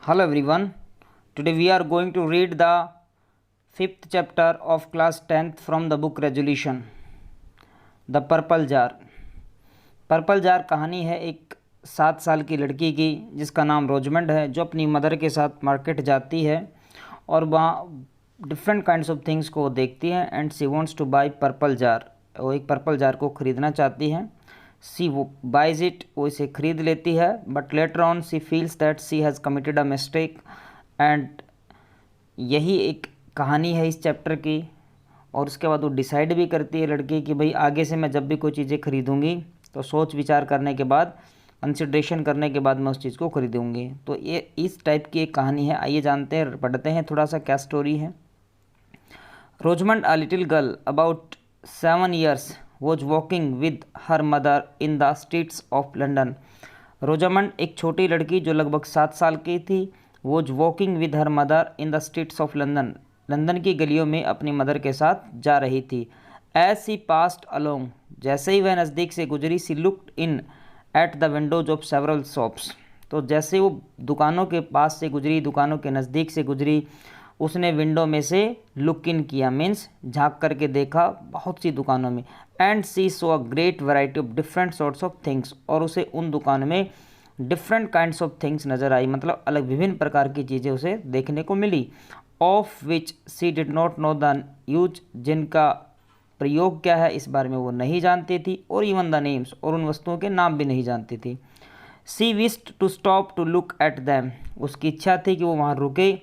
Hello everyone. Today we are going to read the fifth chapter of class 10th from the book Resolution. The Purple Jar. Purple jar कहानी है एक 7 साल की लड़की की जिसका नाम रोजमंड है, जो अपनी मदर के साथ मार्केट जाती है और वहाँ डिफरेंट काइंड्स ऑफ थिंग्स को देखती है and C wants to buy purple jar. वो एक पर्पल जार को ख़रीदना चाहती है. सी वो बाइज इट, वो इसे ख़रीद लेती है. But later on she feels that she has committed a mistake and यही एक कहानी है इस चैप्टर की. और उसके बाद वो डिसाइड भी करती है लड़की कि भाई आगे से मैं जब भी कोई चीज़ें खरीदूँगी तो सोच विचार करने के बाद, कंसिड्रेशन करने के बाद मैं उस चीज़ को खरीदूँगी. तो ये इस टाइप की एक कहानी है. आइए जानते हैं, पढ़ते हैं थोड़ा सा क्या स्टोरी है. Rosamond, a little girl about 7 years, was walking with her mother in the streets of London. Rosamond एक छोटी लड़की जो लगभग 7 साल की थी, was walking with her mother in the streets of London. London की गलियों में अपनी मदर के साथ जा रही थी. As she passed along, जैसे ही वह नज़दीक से गुजरी, she looked in at the windows of several shops. तो जैसे वो दुकानों के पास से गुजरी, दुकानों के नज़दीक से गुजरी, उसने विंडो में से लुक इन किया, मीन्स झांक करके देखा बहुत सी दुकानों में. And she saw a great variety of different sorts of things, और उसे उन दुकानों में डिफरेंट काइंड्स ऑफ थिंग्स नज़र आई, मतलब अलग विभिन्न प्रकार की चीज़ें उसे देखने को मिली. Of which she did not know the use, जिनका प्रयोग क्या है इस बारे में वो नहीं जानती थी. और इवन द नेम्स, और उन वस्तुओं के नाम भी नहीं जानती थी. She wished to stop to look at them, उसकी इच्छा थी कि वो वहाँ रुके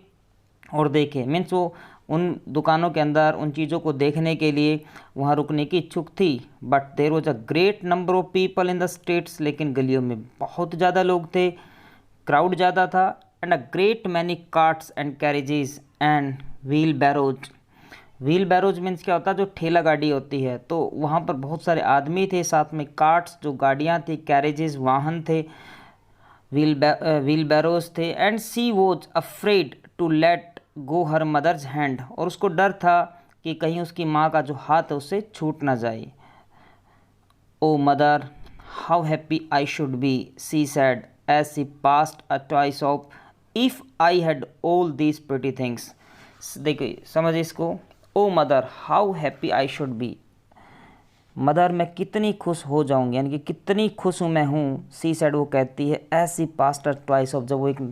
और देखे, मीन्स वो उन दुकानों के अंदर उन चीज़ों को देखने के लिए वहाँ रुकने की इच्छुक थी. But there was a great number of people in the streets, लेकिन गलियों में बहुत ज़्यादा लोग थे, क्राउड ज़्यादा था. And a great many carts and carriages and wheel barrows. Wheel barrows means क्या होता है, जो ठेला गाड़ी होती है. तो वहाँ पर बहुत सारे आदमी थे, साथ में कार्ट्स जो गाड़ियाँ थी, कैरेजेस वाहन थे, व्हील बैरोज थे. And she was afraid to let go her mother's hand, और उसको डर था कि कहीं उसकी माँ का जो हाथ है उससे छूट ना जाए. Oh mother, how happy I should be, she said as she passed a toy shop, if I had all these pretty things. देखिए समझिए इसको. Oh mother, how happy I should be, mother मैं कितनी खुश हो जाऊंगी, यानी कि कितनी खुश हूँ मैं हूँ. सी सैड, वो कहती है, as she passed a toy shop, जब वो एक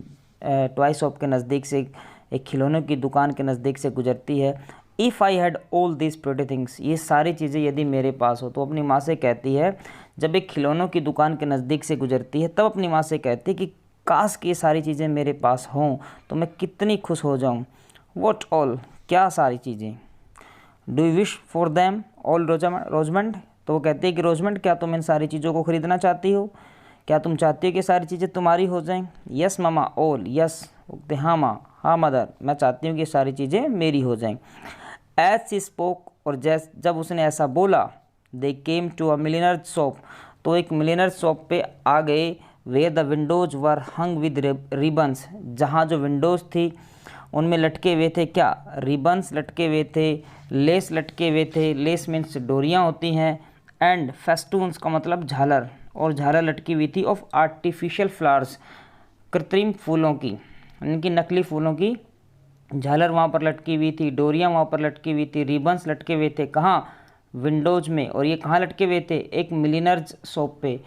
टॉय शॉप के नज़दीक से, एक खिलौनों की दुकान के नज़दीक से गुजरती है. If I had all this pretty things, ये सारी चीज़ें यदि मेरे पास हो. तो अपनी माँ से कहती है, जब एक खिलौनों की दुकान के नज़दीक से गुजरती है तब अपनी माँ से कहती है कि काश कि ये सारी चीज़ें मेरे पास हों तो मैं कितनी खुश हो जाऊँ. वॉट ऑल, क्या सारी चीज़ें. Do you wish for them all Rosamond, तो वो कहती है कि रोजमंड क्या तुम इन सारी चीज़ों को ख़रीदना चाहती हो, क्या तुम चाहती हो कि सारी चीज़ें तुम्हारी हो जाएं. यस मामा, ऑल, यस, हाँ माँ, हाँ मदर, मैं चाहती हूँ कि सारी चीज़ें मेरी हो जाएं. एज सी स्पोक, और जब उसने ऐसा बोला, दे came to a milliner shop, तो एक मिलिनर शॉप पे आ गए. Way the Windows were hung with ribbons, जहाँ जो विंडोज़ थी उनमें लटके हुए थे क्या, रिबन्स लटके हुए थे, लेस लटके हुए थे. लेस मीन्स डोरियाँ होती हैं, एंड फेस्टून्स का मतलब झालर, और झालर लटकी हुई थी. ऑफ आर्टिफिशियल फ्लावर्स, कृत्रिम फूलों की, यानी कि नकली फूलों की झालर वहाँ पर लटकी हुई थी, डोरियाँ वहाँ पर लटकी हुई थी, रिबन्स लटके हुए थे. कहाँ, विंडोज़ में. और ये कहाँ लटके हुए थे, एक मिलिनर्स शॉप पे.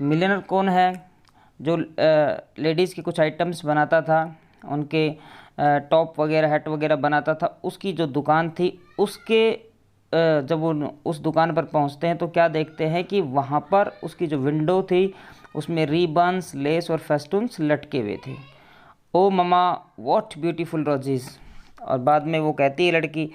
मिलिनर कौन है, जो लेडीज़ के कुछ आइटम्स बनाता था, उनके टॉप वगैरह, हैट वगैरह बनाता था, उसकी जो दुकान थी, उसके जब वो उस दुकान पर पहुंचते हैं तो क्या देखते हैं कि वहाँ पर उसकी जो विंडो थी उसमें रिबन्स, लेस और फेस्टून्स लटके हुए थे. ओ ममा, व्हाट ब्यूटीफुल रोजेस, और बाद में वो कहती है लड़की,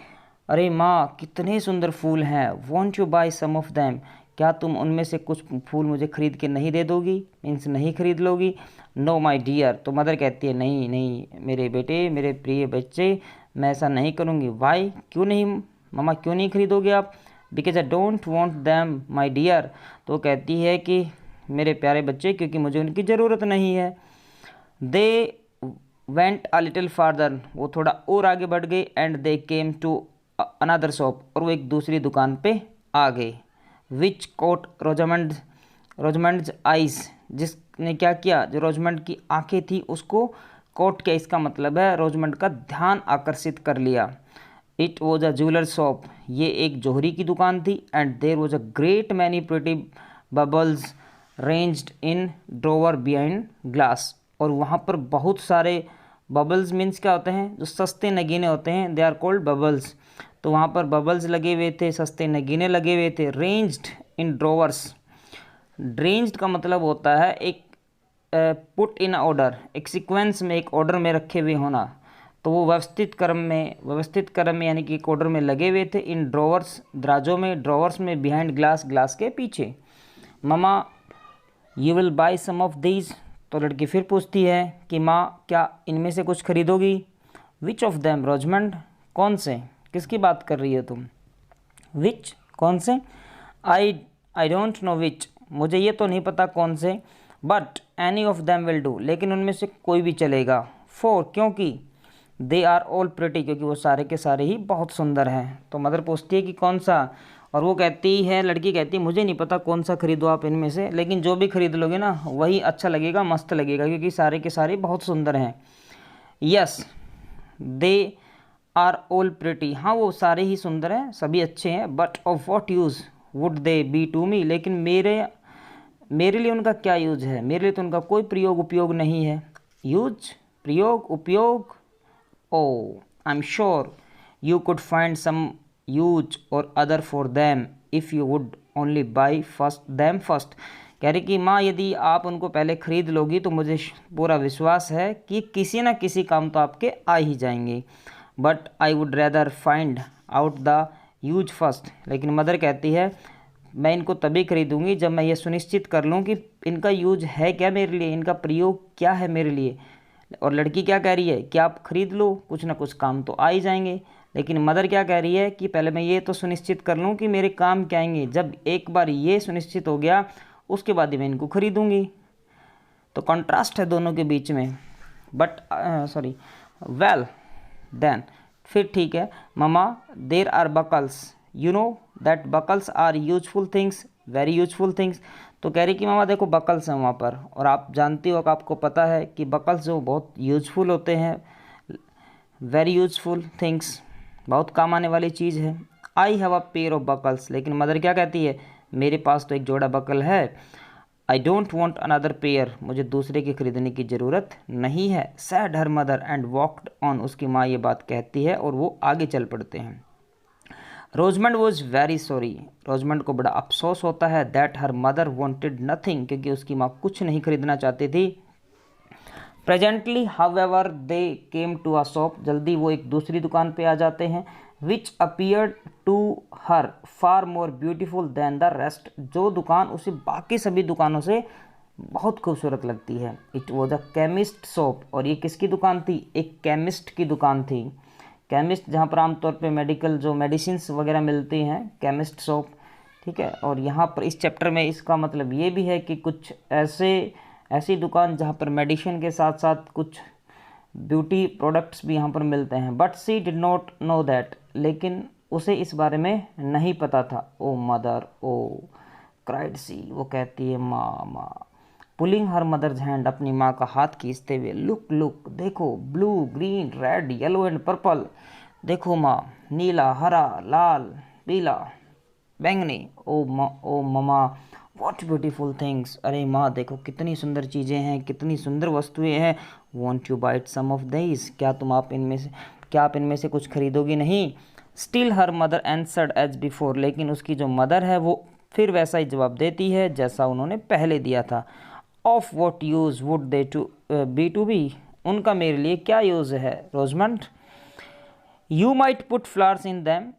अरे माँ कितने सुंदर फूल हैं. Won't you buy some of them, क्या तुम उनमें से कुछ फूल मुझे ख़रीद के नहीं दे दोगी, मीन्स नहीं खरीद लोगी. नो माई डियर, तो मदर कहती है, नहीं नहीं मेरे बेटे, मेरे प्रिय बच्चे, मैं ऐसा नहीं करूँगी. वाई, क्यों नहीं मम्मा, क्यों नहीं खरीदोगे आप. Because I don't want them my dear, तो कहती है कि मेरे प्यारे बच्चे, क्योंकि मुझे उनकी ज़रूरत नहीं है. They went a little farther, वो थोड़ा और आगे बढ़ गए. And they came to another shop, और वो एक दूसरी दुकान पे आ गए. विच कोट रोजमंड्स आइज, जिसने क्या किया, जो रोजमंड की आंखें थी उसको कॉट क्या इसका मतलब है, रोजमंड का ध्यान आकर्षित कर लिया। It was a jeweller shop, ये एक जौहरी की दुकान थी। And there was a great many pretty bubbles ranged in drawer behind glass, और वहाँ पर बहुत सारे बबल्स मीन्स क्या होते हैं, जो सस्ते नगीने होते हैं, दे आर कॉल्ड बबल्स। तो वहाँ पर बबल्स लगे हुए थे, सस्ते नगीने लगे हुए थे। रेंज्ड इन ड्रॉवर्स, रेंज्ड का मतलब होता है एक पुट इन ऑर्डर, एक सीक्वेंस में, एक ऑर्डर में रखे हुए होना। तो वो व्यवस्थित क्रम में यानी कि एक ऑर्डर में लगे हुए थे। इन ड्रॉवर्स, दराजों में, ड्रॉवर्स में, बिहाइंड ग्लास, ग्लास के पीछे। Mamma you will buy some of these, तो लड़की फिर पूछती है कि माँ क्या इनमें से कुछ खरीदोगी। विच ऑफ देम रोजमंड, कौन से, किसकी बात कर रही हो तुम। विच, कौन से। आई डोंट नो विच, मुझे ये तो नहीं पता कौन से। But any of them will do, लेकिन उनमें से कोई भी चलेगा। फॉर, क्योंकि दे आर ऑल प्रिटी, क्योंकि वो सारे के सारे ही बहुत सुंदर हैं। तो मदर पूछती है कि कौन सा, और वो कहती है, लड़की कहती है मुझे नहीं पता कौन सा खरीदो आप इनमें से, लेकिन जो भी खरीद लोगे ना वही अच्छा लगेगा, मस्त लगेगा, क्योंकि सारे के सारे बहुत सुंदर हैं। Yes they are all pretty, हाँ वो सारे ही सुंदर हैं, सभी अच्छे हैं। But of what use would they be to me, लेकिन मेरे लिए उनका क्या यूज है, मेरे लिए तो उनका कोई प्रयोग उपयोग नहीं है। यूज, प्रयोग, उपयोग। Oh I am sure you could find some use or other for them if you would only buy first them first. कह रही कि माँ यदि आप उनको पहले खरीद लोगी तो मुझे पूरा विश्वास है कि किसी न किसी काम तो आपके आ ही जाएंगे। But I would rather find out the use first, लेकिन मदर कहती है मैं इनको तभी खरीदूंगी जब मैं ये सुनिश्चित कर लूँ कि इनका यूज है क्या मेरे लिए, इनका प्रयोग क्या है मेरे लिए। और लड़की क्या कह रही है कि आप खरीद लो, कुछ ना कुछ काम तो आ ही जाएंगे। लेकिन मदर क्या कह रही है कि पहले मैं ये तो सुनिश्चित कर लूँ कि मेरे काम क्या आएंगे, जब एक बार ये सुनिश्चित हो गया उसके बाद ही मैं इनको खरीदूंगी। तो कंट्रास्ट है दोनों के बीच में। बट सॉरी वेल देन, फिर ठीक है mamma, there are buckles, you know that buckles are useful things, very useful things. तो कह रही कि मामा देखो बकल्स हैं वहाँ पर, और आप जानती हो कि आपको पता है कि बकल्स जो बहुत यूजफुल होते हैं, वेरी यूजफुल थिंग्स, बहुत काम आने वाली चीज़ है। I have a pair of buckles, लेकिन मदर क्या कहती है मेरे पास तो एक जोड़ा बकल है। आई डोंट वॉन्ट अनदर पेयर, मुझे दूसरे की खरीदने की ज़रूरत नहीं है। Sad her mother and walked on, उसकी माँ ये बात कहती है और वो आगे चल पड़ते हैं। Rosamond was very sorry, Rosamond को बड़ा अफसोस होता है that her mother wanted nothing, क्योंकि उसकी माँ कुछ नहीं खरीदना चाहती थी। Presently however they came to a shop, जल्दी वो एक दूसरी दुकान पे आ जाते हैं। Which appeared to her far more beautiful than the rest, जो दुकान उसे बाकी सभी दुकानों से बहुत खूबसूरत लगती है। It was a chemist shop, और ये किसकी दुकान थी, एक केमिस्ट की दुकान थी। केमिस्ट जहाँ पर आमतौर पे मेडिकल जो मेडिसिन्स वगैरह मिलती हैं, केमिस्ट शॉप, ठीक है। और यहाँ पर इस चैप्टर में इसका मतलब ये भी है कि कुछ ऐसी दुकान जहाँ पर मेडिसिन के साथ साथ कुछ ब्यूटी प्रोडक्ट्स भी यहाँ पर मिलते हैं। But she did not know that, लेकिन उसे इस बारे में नहीं पता था। ओ मदर ओ क्राइड सी, वो कहती है माँ माँ। पुलिंग हर मदर्स हैंड, अपनी माँ का हाथ खींचते हुए। लुक लुक, देखो, blue green red yellow and purple, देखो माँ, नीला हरा लाल पीला बैंगनी। ओ ममा व्हाट ब्यूटीफुल थिंग्स, अरे माँ देखो कितनी सुंदर चीज़ें हैं, कितनी सुंदर वस्तुएं हैं। Won't you buy some of these, क्या आप इनमें से कुछ खरीदोगी नहीं। Still her mother answered as before, लेकिन उसकी जो मदर है वो फिर वैसा ही जवाब देती है जैसा उन्होंने पहले दिया था। Of what use would they to be, उनका मेरे लिए क्या यूज़ है Rosamond. You might put flowers in them,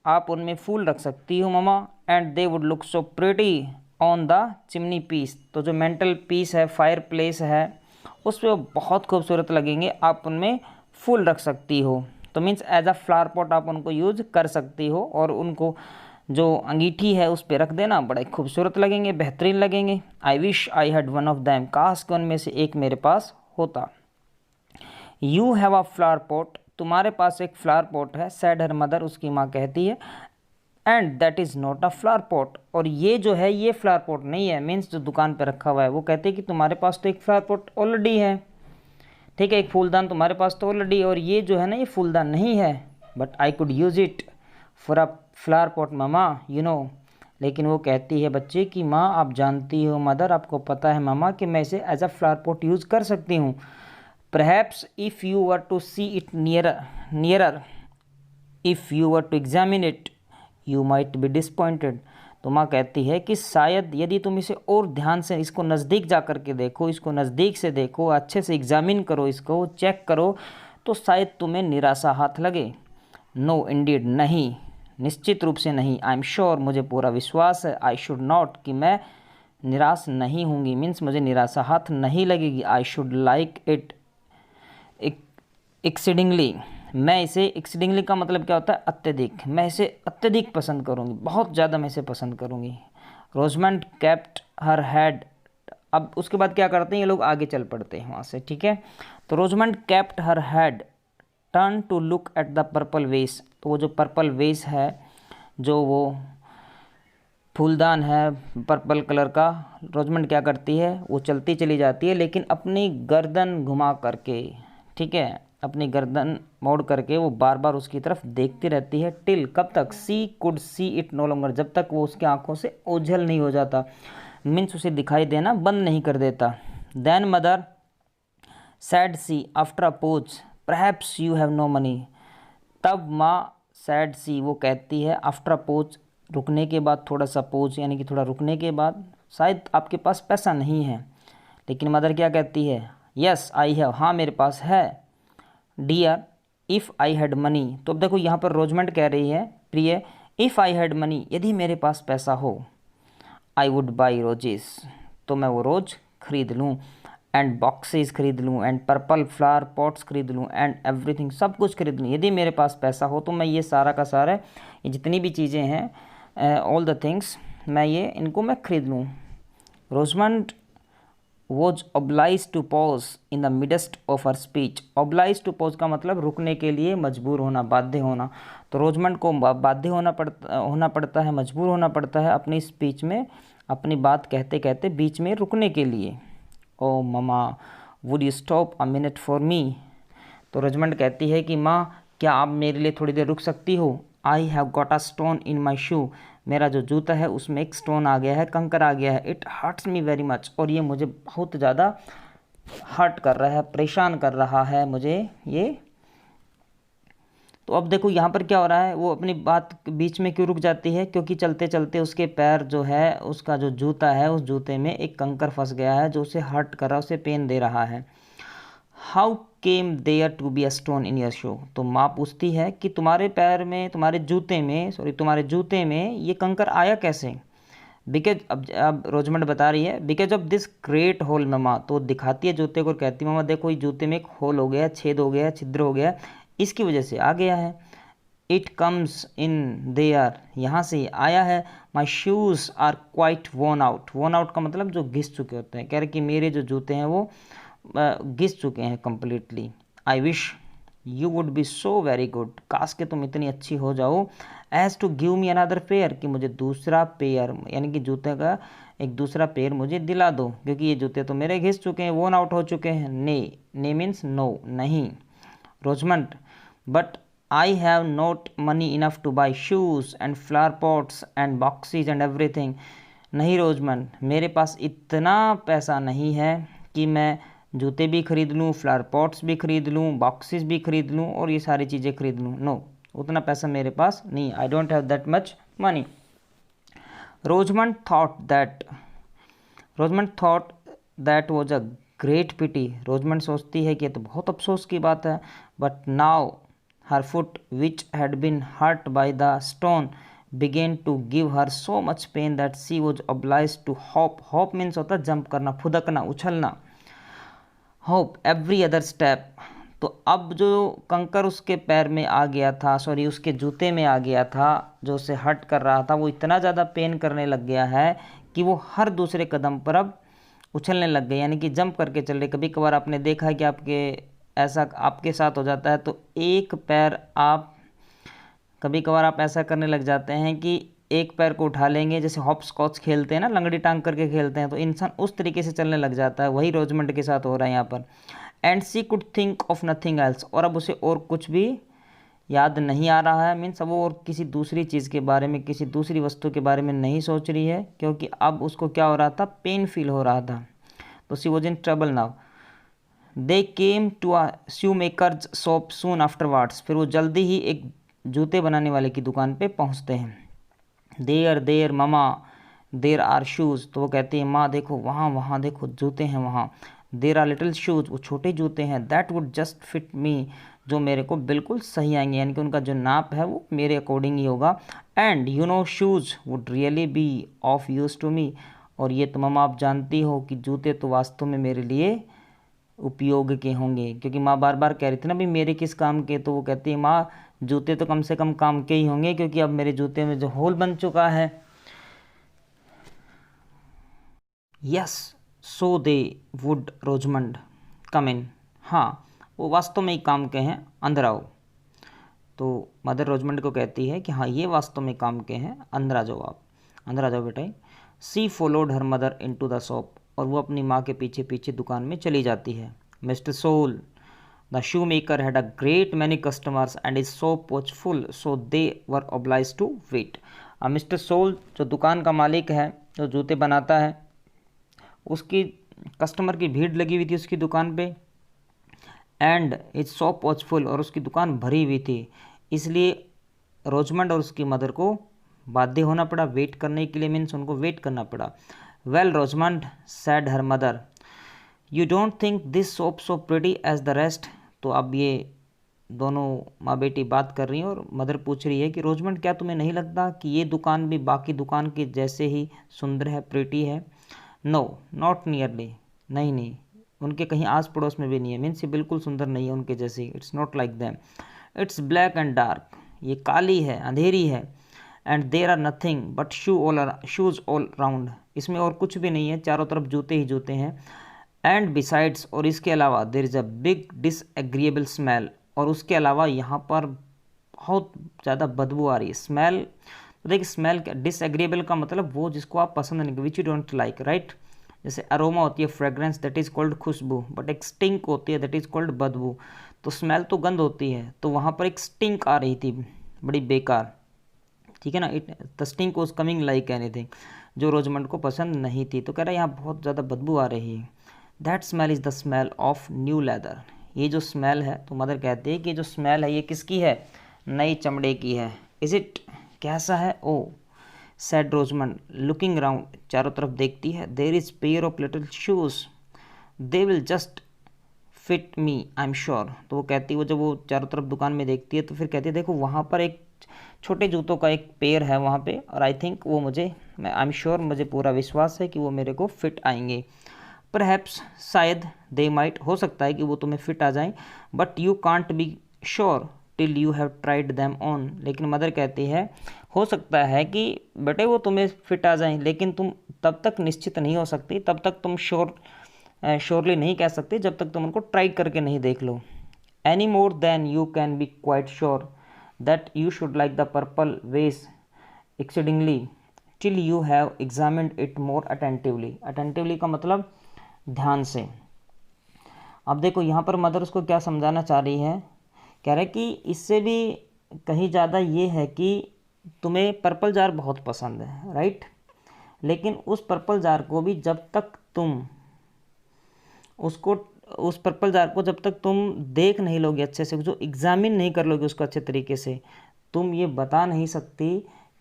आप उनमें फूल रख सकती हो mama. And they would look so pretty on the chimney piece, तो जो मेंटल पीस है, फायर प्लेस है, उस पर वो बहुत खूबसूरत लगेंगे, आप उनमें फूल रख सकती हो। तो means as a flower pot आप उनको यूज कर सकती हो, और उनको जो अंगीठी है उस पर रख देना, बड़े खूबसूरत लगेंगे, बेहतरीन लगेंगे। आई wish I had one of them, काश के उनमें से एक मेरे पास होता। You have a flower pot, तुम्हारे पास एक फ्लावर पॉट है। सैड हर मदर, उसकी माँ कहती है। And that is not a flower pot, और ये जो है ये फ्लावर पॉट नहीं है, मीन्स जो दुकान पे रखा हुआ है। वो कहते हैं कि तुम्हारे पास तो एक फ्लावर पॉट ऑलरेडी है, ठीक है, एक फूलदान तुम्हारे पास तो ऑलरेडी, और ये जो है ना ये फूलदान नहीं है, but I could use it for a flower pot mama you know. लेकिन वो कहती है बच्चे कि माँ आप जानती हो, मदर आपको पता है मामा कि मैं इसे as a flower pot use कर सकती हूँ। Perhaps if you were to see it nearer if you were to examine it you might be disappointed. तो माँ कहती है कि शायद यदि तुम इसे और ध्यान से, इसको नज़दीक जा कर के देखो, इसको नज़दीक से देखो, अच्छे से एग्जामिन करो, इसको चेक करो, तो शायद तुम्हें निराशा हाथ लगे। नो इंडीड, नहीं, निश्चित रूप से नहीं। आई एम श्योर, मुझे पूरा विश्वास है। आई शुड नॉट, कि मैं निराश नहीं होंगी, मीन्स मुझे निराशा हाथ नहीं लगेगी। आई शुड लाइक इट एक्सीडिंगली, मैं इसे, एक्सीडिंगली का मतलब क्या होता है, अत्यधिक, मैं इसे अत्यधिक पसंद करूँगी, बहुत ज़्यादा मैं इसे पसंद करूँगी। रोजमंड केप्ट हर हेड, अब उसके बाद क्या करते हैं ये लोग, आगे चल पड़ते हैं वहाँ से, ठीक है। तो Rosamond kept her head turn to look at the purple vase, तो वो जो पर्पल वेस है, जो वो फूलदान है पर्पल कलर का, रोजमंड क्या करती है, वो चलती चली जाती है, लेकिन अपनी गर्दन घुमा करके, ठीक है, अपनी गर्दन मोड़ करके वो बार बार उसकी तरफ देखती रहती है। टिल, कब तक, she could see it no longer, जब तक वो उसकी आंखों से ओझल नहीं हो जाता, मीन्स उसे दिखाई देना बंद नहीं कर देता। Then mother said she after a pause perhaps you have no money, तब माँ सैड सी, वो कहती है, आफ्टर अ पोज, रुकने के बाद, थोड़ा सा पोज यानी कि थोड़ा रुकने के बाद, शायद आपके पास पैसा नहीं है। लेकिन मदर क्या कहती है, यस आई हैव, हाँ मेरे पास है। Dear if I had money, तो अब देखो यहाँ पर रोजमेंट कह रही है, प्रिय, इफ़ आई हैड मनी, यदि मेरे पास पैसा हो, आई वुड बाई रोजेस, तो मैं वो रोज़ खरीद लूँ, एंड बॉक्सेस खरीद लूँ, एंड पर्पल फ्लावर पॉट्स खरीद लूँ, एंड एवरीथिंग, सब कुछ खरीद लूँ। यदि मेरे पास पैसा हो तो मैं ये सारा का सारा, ये जितनी भी चीज़ें हैं, ऑल द थिंग्स, मैं ये इनको मैं खरीद लूँ। Rosamond was obliged to pause in the midst of her speech, obliged to pause का मतलब रुकने के लिए मजबूर होना, बाध्य होना। तो रोजमंड को बाध्य होना पड़ता है, मजबूर होना पड़ता है अपनी स्पीच में, अपनी बात कहते कहते बीच में रुकने के लिए। Oh mama would you stop a minute for me, तो रोजमंड कहती है कि माँ क्या आप मेरे लिए थोड़ी देर रुक सकती हो। I have got a stone in my shoe, मेरा जो जूता है उसमें एक स्टोन आ गया है, कंकर आ गया है। It hurts me very much, और ये मुझे बहुत ज़्यादा हर्ट कर रहा है, परेशान कर रहा है मुझे ये। तो अब देखो यहाँ पर क्या हो रहा है, वो अपनी बात बीच में क्यों रुक जाती है, क्योंकि चलते चलते उसके पैर जो है, उसका जो जूता है, उस जूते में एक कंकर फंस गया है जो उसे हर्ट कर रहा है, उसे पेन दे रहा है। How came there to be a stone in your shoe, तो माँ पूछती है कि तुम्हारे पैर में, तुम्हारे जूते में ये कंकर आया कैसे। बिकॉज अब रोजमंड बता रही है, because of this great hole mamma, तो दिखाती है जूते को, कहती है मामा देखो ये जूते में एक होल हो गया, छेद हो गया, छिद्र हो गया, इसकी वजह से आ गया है। इट कम्स इन देयर, यहाँ से आया है। My shoes are quite worn out, worn out का मतलब जो घिस चुके होते हैं, कह रहे कि मेरे जो जूते हैं वो घिस चुके हैं completely. I wish you would be so very good, काश के तुम इतनी अच्छी हो जाओ, as to give me another pair, कि मुझे दूसरा पेयर यानी कि जूते का एक दूसरा पेयर मुझे दिला दो, क्योंकि ये जूते तो मेरे घिस चुके हैं, वॉर्न आउट हो चुके हैं। ने मीन्स नो, नहीं। Rosamond but I have not money enough to buy shoes and flower pots and boxes and everything, नहीं रोजमंड, मेरे पास इतना पैसा नहीं है कि मैं जूते भी खरीद लूँ, फ्लावर पॉट्स भी खरीद लूँ, बॉक्सेस भी खरीद लूँ और ये सारी चीज़ें खरीद लूँ। नो, उतना पैसा मेरे पास नहीं, I don't have that much money. Rosamond thought that was a great pity, Rosamond सोचती है कि ये तो बहुत अफसोस की बात है। But now her foot which had been hurt by the stone began to give her so much pain that she was obliged to hop means होता है जंप करना, फुदकना, उछलना, hop every other step। तो अब जो कंकर उसके पैर में आ गया था, सॉरी उसके जूते में आ गया था, जो उसे हर्ट कर रहा था, वो इतना ज़्यादा पेन करने लग गया है कि वो हर दूसरे कदम पर अब उछलने लग गए, यानी कि जंप करके चल रहे। कभी कभार आपने देखा है कि ऐसा आपके साथ हो जाता है, तो एक पैर आप, कभी कभार आप ऐसा करने लग जाते हैं कि एक पैर को उठा लेंगे, जैसे हॉप स्कॉच खेलते हैं ना, लंगड़ी टांग करके खेलते हैं, तो इंसान उस तरीके से चलने लग जाता है। वही रोजमंड के साथ हो रहा है यहाँ पर। And she could think of nothing else, और अब उसे और कुछ भी याद नहीं आ रहा है। मीन्स अब वो और किसी दूसरी चीज़ के बारे में, किसी दूसरी वस्तु के बारे में नहीं सोच रही है, क्योंकि अब उसको क्या हो रहा था, पेन फील हो रहा था। तो she was in trouble now. They came to a shoemaker's shop soon afterwards, फिर वो जल्दी ही एक जूते बनाने वाले की दुकान पे पहुंचते हैं। There mamma there are shoes, तो वो कहती है माँ देखो वहाँ वहाँ देखो जूते हैं वहाँ। देर आर लिटिल शूज़, वो छोटे जूते हैं। दैट वुड जस्ट फिट मी, जो मेरे को बिल्कुल सही आएंगे, यानी कि उनका जो नाप है वो मेरे अकॉर्डिंग ही होगा। And you know shoes would really be of use to me, और ये तो मम्मा आप जानती हो कि जूते तो वास्तव में मेरे लिए उपयोग के होंगे, क्योंकि माँ बार बार कह रही थी ना भी मेरे किस काम के, तो वो कहती है माँ जूते तो कम से कम काम के ही होंगे, क्योंकि अब मेरे जूते में जो होल बन चुका है। यस सो दे वुड रोजमंड कम इन, हाँ वो वास्तव में ही काम के हैं, अंदर आओ। तो मदर रोजमंड को कहती है कि हाँ ये वास्तव में काम के हैं, अंदर आ जाओ आप, अंदर आ जाओ बेटा। She followed her mother into the shop, और वो अपनी माँ के पीछे पीछे दुकान में चली जाती है। Mr Sole the shoemaker had a great many customers and his shop was full, so they were obliged to wait. अब मिस्टर सोल जो दुकान का मालिक है, जो जूते बनाता है, उसकी कस्टमर की भीड़ लगी हुई थी उसकी दुकान पे। And his shop was full, और उसकी दुकान भरी हुई थी, इसलिए रोजमंड और उसकी मदर को बाध्य होना पड़ा वेट करने के लिए, मीन्स उनको वेट करना पड़ा। Well Rosamond said her mother you don't think this shop so pretty as the rest. तो अब ये दोनों माँ बेटी बात कर रही हैं और मदर पूछ रही है कि रोजमंड क्या तुम्हें नहीं लगता कि ये दुकान भी बाकी दुकान के जैसे ही सुंदर है, प्रिटी है। नो नॉट नियरली, नहीं नहीं उनके कहीं आस पड़ोस में भी नहीं है, मीन्स ये बिल्कुल सुंदर नहीं है उनके जैसी। It's not like them, it's black and dark, ये काली है, अंधेरी है। And there are nothing but shoes all round, इसमें और कुछ भी नहीं है, चारों तरफ जूते ही जूते हैं। एंड बिसाइड्स, और इसके अलावा there is a big disagreeable smell, और उसके अलावा यहाँ पर बहुत ज़्यादा बदबू आ रही है। स्मेल, तो देखिए स्मेल क्या, डिसएग्रीएबल का मतलब वो जिसको आप पसंद नहीं, which you don't like, right. जैसे अरोमा होती है फ्रेग्रेंस, दैट इज़ कॉल्ड खुशबू, बट एक स्टिंक होती है दैट इज़ कॉल्ड बदबू। तो स्मेल तो गंध होती है, तो वहाँ पर एक स्टिंक आ रही थी बड़ी बेकार, ठीक है ना। It the stink was coming like anything, जो रोजमंड को पसंद नहीं थी। तो कह रहा है यहाँ बहुत ज़्यादा बदबू आ रही है। That smell is the smell of new leather, ये जो स्मेल है, तो मदर कहती है कि जो स्मेल है ये किसकी है, नई चमड़े की है। इज़ इट, कैसा है। ओ सैड रोजमंड लुकिंग राउंड, चारों तरफ देखती है। There is pair of little shoes they will just fit me I am sure. तो वो कहती है, वो जब वो चारों तरफ दुकान में देखती है तो फिर कहती है देखो वहाँ पर एक छोटे जूतों का एक पेयर है वहाँ पे, और आई थिंक वो मुझे, मैं आई एम श्योर, मुझे पूरा विश्वास है कि वो मेरे को फिट आएंगे। परहैप्स, शायद, दे माइट, हो सकता है कि वो तुम्हें फिट आ जाएं, but you can't be sure till you have tried them on. लेकिन मदर कहती है हो सकता है कि बेटे वो तुम्हें फिट आ जाएं, लेकिन तुम तब तक निश्चित नहीं हो सकती, तब तक तुम श्योरली नहीं कह सकती जब तक तुम उनको ट्राई करके नहीं देख लो। Any more than you can be quite sure that you should like the purple vase exceedingly till you have examined it more attentively. Attentively का मतलब ध्यान से। अब देखो यहाँ पर मदर उसको क्या समझाना चाह रही है, कह रहा है कि इससे भी कहीं ज़्यादा ये है कि तुम्हें पर्पल जार बहुत पसंद है, राइट, लेकिन उस पर्पल जार को भी जब तक तुम उसको, उस पर्पल जार को जब तक तुम देख नहीं लोगे अच्छे से, जो एग्जामिन नहीं कर लोगे उसको अच्छे तरीके से, तुम ये बता नहीं सकती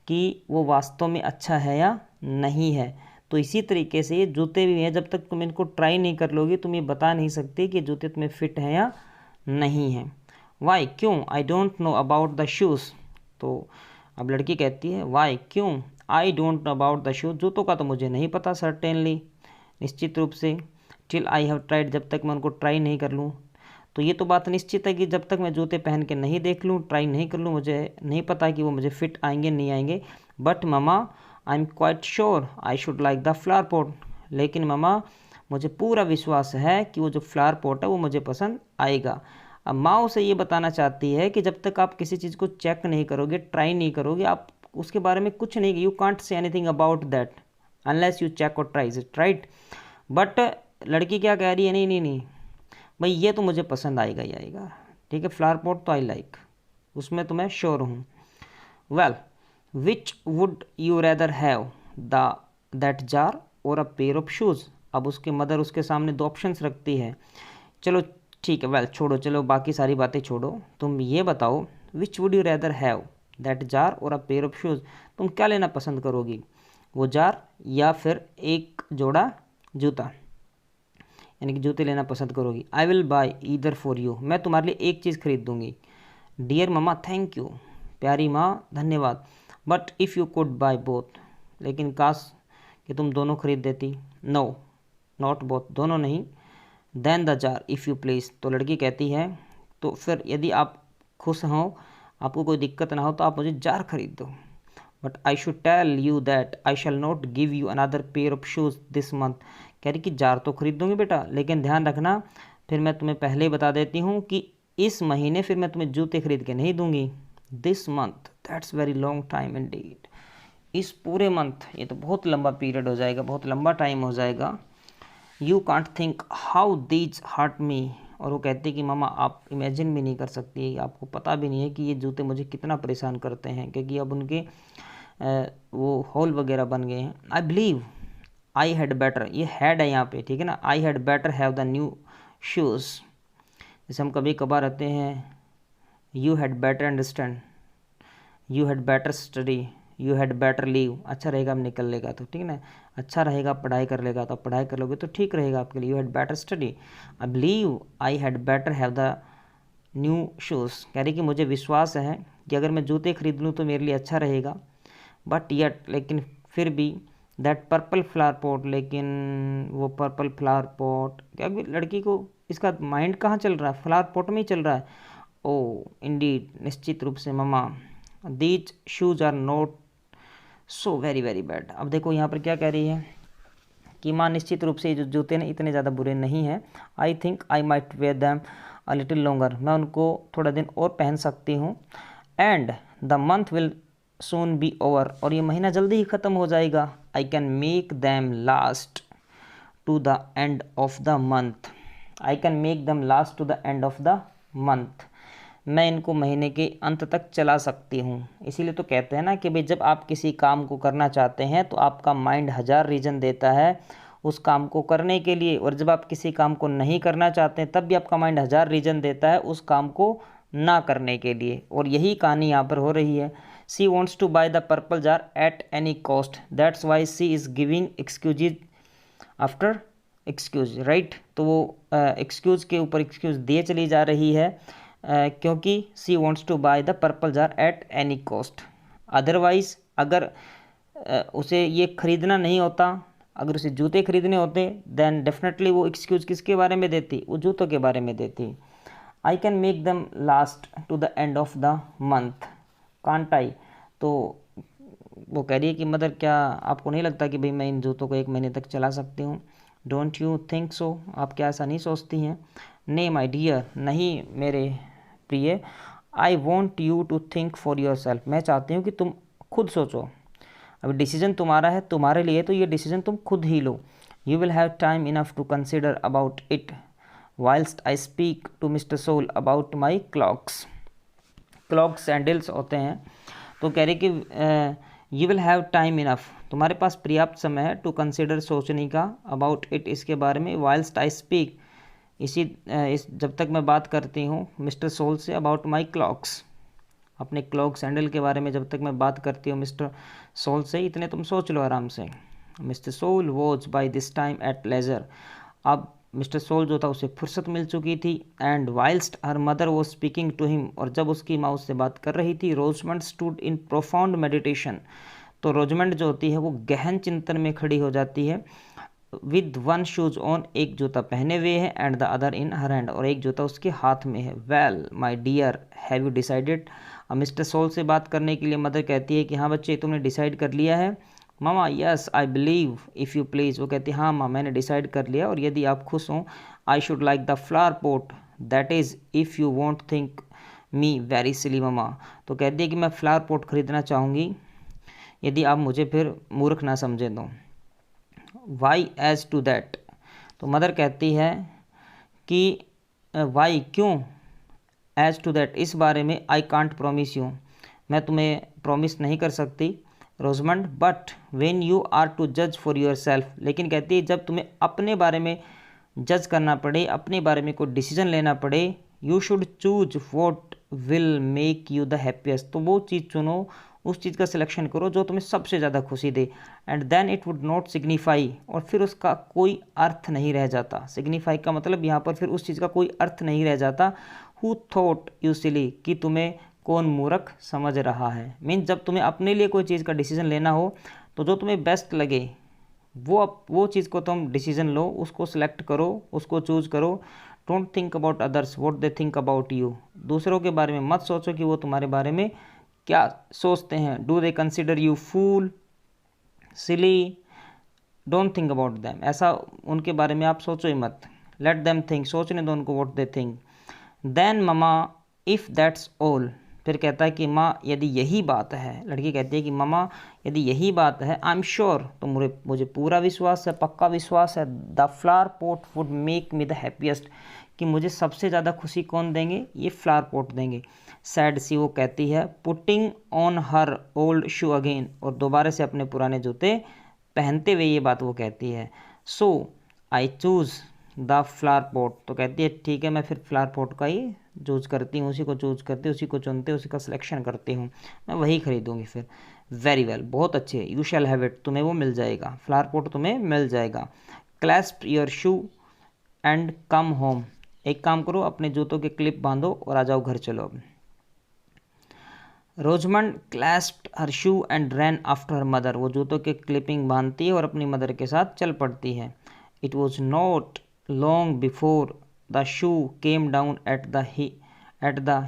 कि वो वास्तव में अच्छा है या नहीं है। तो इसी तरीके से ये जूते भी हैं, जब तक तुम इनको ट्राई नहीं कर लोगे तुम ये बता नहीं सकते कि जूते तुम्हें फिट हैं या नहीं हैं। वाई, क्यों, I don't know about the shoes. तो अब लड़की कहती है वाई, क्यों, I don't know about the shoes, जूतों का तो मुझे नहीं पता सर्टेनली, निश्चित रूप से, टिल आई हैव ट्राइड, जब तक मैं उनको ट्राई नहीं कर लूँ। तो ये तो बात निश्चित है कि जब तक मैं जूते पहन के नहीं देख लूँ, ट्राई नहीं कर लूँ, मुझे नहीं पता कि वो मुझे फिट आएंगे नहीं आएंगे। But mama I am quite sure I should like the flower pot, लेकिन ममा मुझे पूरा विश्वास है कि वो जो फ्लावर पॉट है वो मुझे पसंद आएगा। अब माँ उसे ये बताना चाहती है कि जब तक आप किसी चीज़ को चेक नहीं करोगे, ट्राई नहीं करोगे, आप उसके बारे में कुछ नहीं, you can't say anything about that unless you check और ट्राई इट, राइट। बट लड़की क्या कह रही है, नहीं नहीं नहीं, भाई ये तो मुझे पसंद आएगा ही आएगा, ठीक है, फ्लावर पॉट तो आई लाइक, उसमें तो मैं श्योर हूँ। Well, which would you rather have the that jar और अ पेयर ऑफ शूज़। अब उसके मदर उसके सामने दो ऑप्शंस रखती है। चलो ठीक है, वेल छोड़ो, चलो बाकी सारी बातें छोड़ो, तुम ये बताओ which would you rather have that jar और अ पेयर ऑफ शूज़, तुम क्या लेना पसंद करोगी, वो जार या फिर एक जोड़ा जूता, यानी कि जूते लेना पसंद करोगी। I will buy either for you, मैं तुम्हारे लिए एक चीज़ खरीद दूंगी। डियर ममा थैंक यू, प्यारी माँ धन्यवाद। But if you could by both, लेकिन काश कि तुम दोनों खरीद देती। नो नॉट बोथ, दोनों नहीं। Then the jar if you please, तो लड़की कहती है तो फिर यदि आप खुश हो, आपको कोई दिक्कत ना हो, तो आप मुझे जार खरीद दो। But I should tell you that I shall not give you another pair of shoes this month. कह रही कि जार तो खरीद दूंगी बेटा, लेकिन ध्यान रखना, फिर मैं तुम्हें पहले ही बता देती हूँ कि इस महीने फिर मैं तुम्हें जूते खरीद के नहीं दूंगी। This month, that's very long time Indeed, इस पूरे मंथ, ये तो बहुत लंबा पीरियड हो जाएगा, बहुत लंबा टाइम हो जाएगा। You can't think how these hurt me, और वो कहती है कि मामा आप इमेजिन भी नहीं कर सकती, आपको पता भी नहीं है कि ये जूते मुझे कितना परेशान करते हैं, क्योंकि अब उनके वो होल वगैरह बन गए हैं। I believe I had better, ये हैड है यहाँ पे, ठीक है ना, I had better have the new shoes. जैसे हम कभी कभार रहते हैं, you had better understand, you had better study, you had better leave, अच्छा रहेगा अब निकल लेगा तो, ठीक है ना, अच्छा रहेगा पढ़ाई कर लेगा तो, पढ़ाई कर लोगे तो ठीक रहेगा आपके लिए। You had better study, I believe I had better have the new shoes. कह रही कि मुझे विश्वास है कि अगर मैं जूते खरीद लूँ तो मेरे लिए अच्छा रहेगा। बट येट, लेकिन फिर भी, दैट पर्पल फ्लावर पॉट, लेकिन वो पर्पल फ्लावर पॉट, क्या लड़की को इसका माइंड कहाँ चल रहा है, फ्लावर पॉट में ही चल रहा है। ओ इंडीड, निश्चित रूप से mamma, these shoes are not so very very bad. अब देखो यहाँ पर क्या कह रही है कि माँ निश्चित रूप से ये जो जूते ना इतने ज़्यादा बुरे नहीं हैं। I think I might wear them a little longer, मैं उनको थोड़ा दिन और पहन सकती हूँ। And the month will soon be over, और ये महीना जल्दी ही ख़त्म हो जाएगा। I can make them last to the end of the month, I can make them last to the end of the month, मैं इनको महीने के अंत तक चला सकती हूँ। इसीलिए तो कहते हैं ना कि भाई जब आप किसी काम को करना चाहते हैं तो आपका माइंड 1000 रीज़न देता है उस काम को करने के लिए, और जब आप किसी काम को नहीं करना चाहते हैं तब भी आपका माइंड 1000 रीज़न देता है उस काम को ना करने के लिए। और यही कहानी यहाँ पर हो रही है। She wants to buy the purple jar at any cost, that's why she is giving excuse after excuse, right. तो वो एक्सक्यूज़ के ऊपर एक्सक्यूज़ दिए चली जा रही है, क्योंकि she wants to buy the purple jar at any cost. Otherwise अगर उसे ये खरीदना नहीं होता, अगर उसे जूते खरीदने होते, देन डेफिनेटली वो एक्सक्यूज़ किसके बारे में देती, वो जूतों के बारे में देती। I can make them last to the end of the month, can't I. तो वो कह रही है कि मदर क्या आपको नहीं लगता कि भाई मैं इन जूतों को एक महीने तक चला सकती हूँ। डोंट यू थिंक सो, आप क्या ऐसा नहीं सोचती हैं। नहीं माई डियर, नहीं मेरे प्रिय। I want you to think for yourself, मैं चाहती हूँ कि तुम खुद सोचो। अब डिसीजन तुम्हारा है, तुम्हारे लिए, तो ये डिसीजन तुम खुद ही लो। You will have time enough to consider about it whilst I speak to Mr Sol about my clogs. Clog sandals होते हैं, तो कह रहे कि you will have time enough, तुम्हारे पास पर्याप्त समय है, टू कंसिडर सोचने का, अबाउट इट इसके बारे में, वाइल्स्ट आई स्पीक इस जब तक मैं बात करती हूँ मिस्टर सोल से, अबाउट माई क्लॉक्स, अपने क्लॉक सैंडल के बारे में जब तक मैं बात करती हूँ मिस्टर सोल से, इतने तुम सोच लो आराम से। Mr Sole was by this time at leisure, अब मिस्टर सोल जो था उसे फुर्सत मिल चुकी थी। And whilst her mother was speaking to him, और जब उसकी माँ उससे बात कर रही थी, Rosamond stood in profound meditation, तो रोजमंड जो होती है वो गहन चिंतन में खड़ी हो जाती है। विद वन शूज ऑन, एक जूता पहने हुए है, and the other in her hand, और एक जूता उसके हाथ में है। Well my dear have you decided, अब मिस्टर सोल से बात करने के लिए मदर कहती है कि हाँ बच्चे तुमने डिसाइड कर लिया है। Mama yes I believe if you please, वो कहती है हाँ माँ मैंने डिसाइड कर लिया, और यदि आप खुश हों, I should like the flower pot, that is if you won't think me very silly mama, तो कहती है कि मैं फ्लावर पोट खरीदना चाहूँगी यदि आप मुझे फिर मूर्ख ना समझें तो। वाई एज टू दैट, तो मदर कहती है कि वाई क्यों, एज टू दैट इस बारे में, आई कांट प्रोमिस यू मैं तुम्हें प्रॉमिस नहीं कर सकती Rosamond, but when you are to जज फॉर योर सेल्फ, लेकिन कहती है जब तुम्हें अपने बारे में जज करना पड़े, अपने बारे में कोई डिसीजन लेना पड़े, you should choose what will make you the happiest, तो वो चीज़ चुनो, उस चीज़ का सिलेक्शन करो जो तुम्हें सबसे ज़्यादा खुशी दे, and then it would not signify, और फिर उसका कोई अर्थ नहीं रह जाता, सिग्निफाई का मतलब यहाँ पर फिर उस चीज़ का कोई अर्थ नहीं रह जाता, हु थॉट यू सिली कि तुम्हें कौन मूर्ख समझ रहा है, मीन्स जब तुम्हें अपने लिए कोई चीज़ का डिसीजन लेना हो तो जो तुम्हें बेस्ट लगे वो चीज़ को तुम डिसीजन लो, उसको सिलेक्ट करो, उसको चूज करो, don't think about others what they think about you, दूसरों के बारे में मत सोचो कि वो तुम्हारे बारे में क्या सोचते हैं, do they consider you foolishly, don't think about them, ऐसा उनके बारे में आप सोचो ही मत, लेट देम थिंक, सोचने दो उनको what they think, then mamma if that's all, फिर कहता है कि माँ यदि यही बात है, लड़की कहती है कि मामा यदि यही बात है, आई एम श्योर, तो मुझे पूरा विश्वास है, पक्का विश्वास है, the flower pot would make me the happiest, कि मुझे सबसे ज़्यादा खुशी कौन देंगे, ये फ्लावर पॉट देंगे, सैड सी वो कहती है, putting on her old shoe again, और दोबारा से अपने पुराने जूते पहनते हुए ये बात वो कहती है, so I choose the flower pot, तो कहती है ठीक है मैं फिर फ्लावर पॉट का ही चूज करती हूँ, उसी को चूज करती हूँ, उसी को चुनते, उसी का सिलेक्शन करती हूँ, मैं वही खरीदूंगी फिर, वेरी वेल बहुत अच्छे, यू शैल हैव इट, तुम्हें वो मिल जाएगा, फ्लावर पॉट तुम्हें मिल जाएगा, clasp your shoe and come home, एक काम करो अपने जूतों के क्लिप बांधो और आ जाओ घर चलो। Rosamond clasped her shoe and ran after her mother, वो जूतों के क्लिपिंग बांधती है और अपनी मदर के साथ चल पड़ती है, it was not long before the shoe came down at the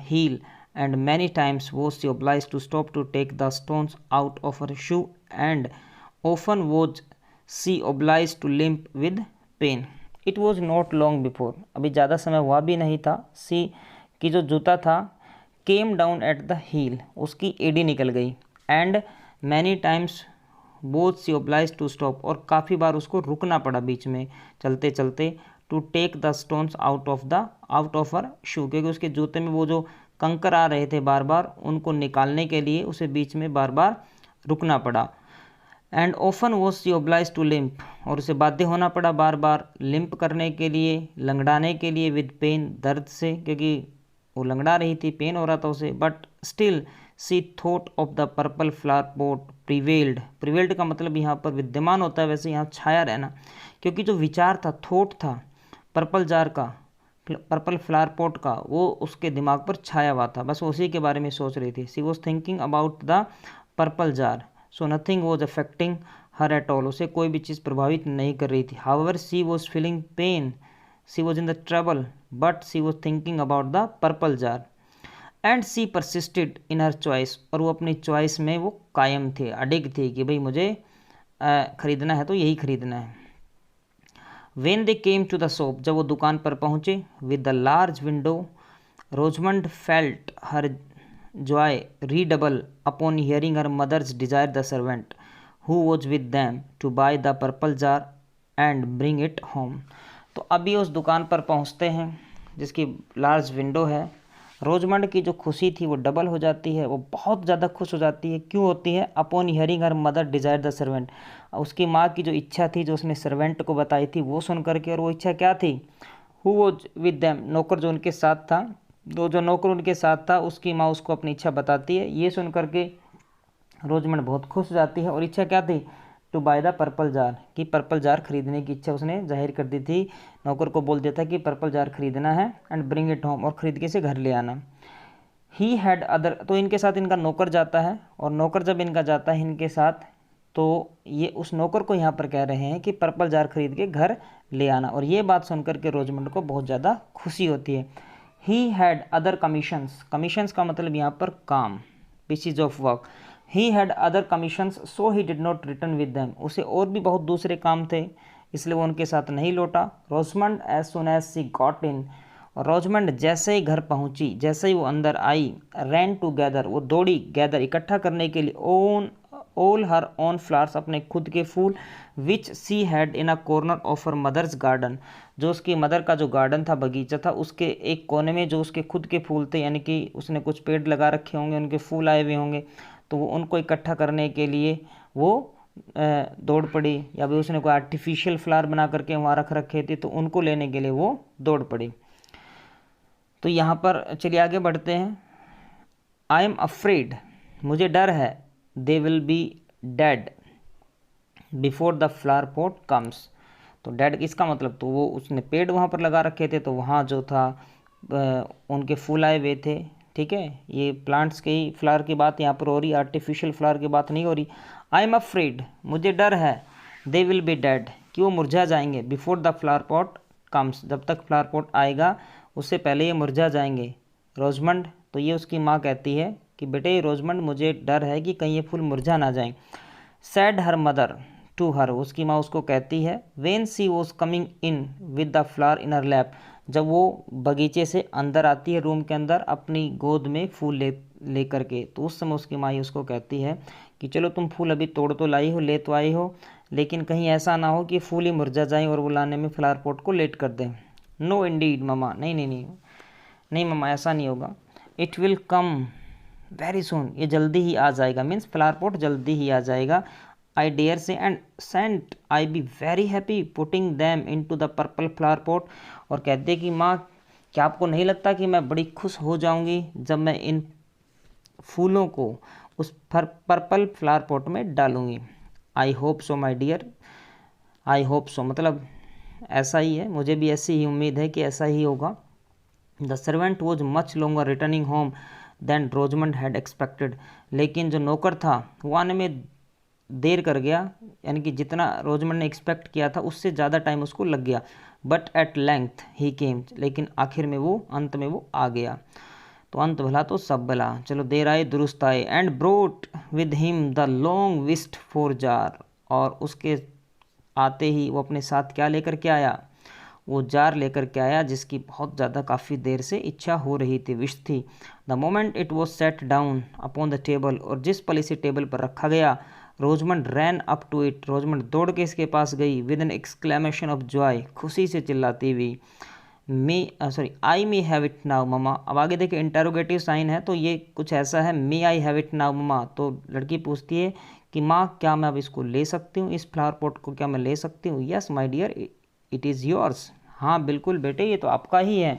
heel, and many times was she obliged to stop to take the stones out of her shoe, and often was she obliged to limp with pain. It was not long before, अभी ज़्यादा समय हुआ भी नहीं था, सी की जो जूता था, came down at the heel, उसकी एड़ी निकल गई, and many times was she obliged to stop, और काफ़ी बार उसको रुकना पड़ा बीच में चलते चलते, to take the stones out of her shoe, क्योंकि उसके जूते में वो जो कंकर आ रहे थे बार बार, उनको निकालने के लिए उसे बीच में बार बार रुकना पड़ा, and often was she obliged to limp, और उसे बाध्य होना पड़ा बार बार लिम्प करने के लिए, लंगड़ाने के लिए, विद पेन, दर्द से, क्योंकि वो लंगड़ा रही थी, पेन हो रहा था उसे, but still she thought of the purple flower pot prevailed, prevailed का मतलब यहाँ पर विद्यमान होता है, वैसे यहाँ छाया रहना, क्योंकि जो विचार था, थॉट था पर्पल जार का, पर्पल फ्लावर पॉट का, वो उसके दिमाग पर छाया हुआ था, बस उसी के बारे में सोच रही थी, she was thinking about the purple jar, so nothing was affecting her at all, उसे कोई भी चीज़ प्रभावित नहीं कर रही थी, however she was feeling pain, she was in the trouble, but she was thinking about the purple jar, and she persisted in her choice, और वो अपनी चॉइस में वो कायम थे, अडिग थे कि भाई मुझे खरीदना है तो यही खरीदना है। When they came to the shop, जब वो दुकान पर पहुँचे, with the large window, Rosamond felt her joy redouble upon hearing her mother's desire the servant who was with them to buy the purple jar and bring it home. तो अभी उस दुकान पर पहुँचते हैं जिसकी लार्ज विंडो है, रोजमंड की जो खुशी थी वो डबल हो जाती है, वो बहुत ज़्यादा खुश हो जाती है, क्यों होती है, upon hearing her mother Dzire the servant, उसकी माँ की जो इच्छा थी जो उसने सर्वेंट को बताई थी वो सुन करके, और वो इच्छा क्या थी, हु वॉज विद दैम, नौकर जो उनके साथ था, जो नौकर उनके साथ था उसकी माँ उसको अपनी इच्छा बताती है, ये सुन करके रोजमंड बहुत खुश हो जाती है, और इच्छा क्या थी, to buy the purple jar, कि पर्पल जार खरीदने की इच्छा उसने जाहिर कर दी थी, नौकर को बोल दिया था कि पर्पल जार खरीदना है, एंड ब्रिंग इट होम, और ख़रीद के इसे घर ले आना। ही हैड अदर, तो इनके साथ इनका नौकर जाता है, और नौकर जब इनका जाता है इनके साथ, तो ये उस नौकर को यहाँ पर कह रहे हैं कि पर्पल जार खरीद के घर ले आना, और ये बात सुनकर के रोजमंड को बहुत ज़्यादा खुशी होती है। He had other commissions, commissions का मतलब यहाँ पर काम, PCs of work, he had other commissions so he did not return with them, उसे और भी बहुत दूसरे काम थे इसलिए वो उनके साथ नहीं लौटा। Rosamond as soon as she got in, Rosamond जैसे ही घर पहुंची, जैसे ही वो अंदर आई, रैन टू गैदर, वो दौड़ी, गैदर इकट्ठा करने के लिए, ऑल हर ओन फ्लावर्स, अपने खुद के फूल, which she had in a corner of her mother's garden, जो उसकी मदर का जो गार्डन था, बगीचा था, उसके एक कोने में जो उसके खुद के फूल थे, यानी कि उसने कुछ पेड़ लगा रखे होंगे, उनके फूल आए हुए होंगे, तो वो उनको इकट्ठा करने के लिए वो दौड़ पड़ी, या भी उसने कोई आर्टिफिशियल फ्लावर बना करके वहाँ रख रखे थे तो उनको लेने के लिए वो दौड़ पड़ी। तो यहाँ पर चलिए आगे बढ़ते हैं। आई एम अफ्रेड, मुझे डर है, they will be dead before the flower pot comes. तो डेड किसका मतलब, तो वो उसने पेड़ वहाँ पर लगा रखे थे, तो वहाँ जो था उनके फूल आए हुए थे। ठीक है, ये प्लांट्स के ही फ्लावर की बात यहाँ पर हो रही, आर्टिफिशियल फ्लावर की बात नहीं हो रही। आई एम अफ्रेड, मुझे डर है, दे विल बी डेड, कि वो मुरझा जाएंगे, before the flower pot comes, जब तक फ्लावर पॉट आएगा उससे पहले ये मुरझा जाएंगे। रोजमंड, तो ये उसकी माँ कहती है कि बेटे रोजमंड, मुझे डर है कि कहीं ये फूल मुरझा ना जाएं। Said her mother to her, उसकी माँ उसको कहती है। When she was coming in with the flower in her lap, जब वो बगीचे से अंदर आती है रूम के अंदर अपनी गोद में फूल ले करके, तो उस समय उसकी माँ उसको कहती है कि चलो तुम फूल अभी तोड़ तो लाई हो, ले तो आई हो, लेकिन कहीं ऐसा ना हो कि फूल ही मुरझा जाए और वो लाने में फ्लावर पॉट को लेट कर दें। नो इंडीड ममा, नहीं नहीं नहीं नहीं ममा, ऐसा नहीं होगा। It will come very soon, ये जल्दी ही आ जाएगा, मीन्स फ्लावर पॉट जल्दी ही आ जाएगा। I dare say and shan't I be very happy putting them into the purple flower pot, और कहते हैं कि माँ क्या आपको नहीं लगता कि मैं बड़ी खुश हो जाऊंगी जब मैं इन फूलों को उस पर्पल फ्लावर पॉट में डालूंगी। I hope so my dear, I hope so मतलब ऐसा ही है, मुझे भी ऐसी ही उम्मीद है कि ऐसा ही होगा। The servant was much longer returning home than Rosamond had expected, लेकिन जो नौकर था वो आने में देर कर गया, यानी कि जितना रोजमंड ने एक्सपेक्ट किया था उससे ज़्यादा टाइम उसको लग गया। बट एट लेंथ ही केम, लेकिन आखिर में वो अंत में वो आ गया। तो अंत भला तो सब भला, चलो देर आए दुरुस्त आए। And brought with him the long wished for jar, और उसके आते ही वो अपने साथ क्या लेकर के आया, वो जार लेकर के आया जिसकी बहुत ज़्यादा काफ़ी देर से इच्छा हो रही थी, विश थी। The moment it was set down upon the table, और जिस पल इसे टेबल पर रखा गया, Rosamond ran up to it, Rosamond दौड़ के इसके पास गई, with an exclamation of joy, खुशी से चिल्लाती हुई। I may have it now mama, अब आगे देखिए इंटरोगेटिव साइन है, तो ये कुछ ऐसा है, may I have it now mama, तो लड़की पूछती है कि माँ क्या मैं अब इसको ले सकती हूँ, इस फ्लावर पॉट को क्या मैं ले सकती हूँ। Yes my dear it is yours, हाँ बिल्कुल बेटे ये तो आपका ही है।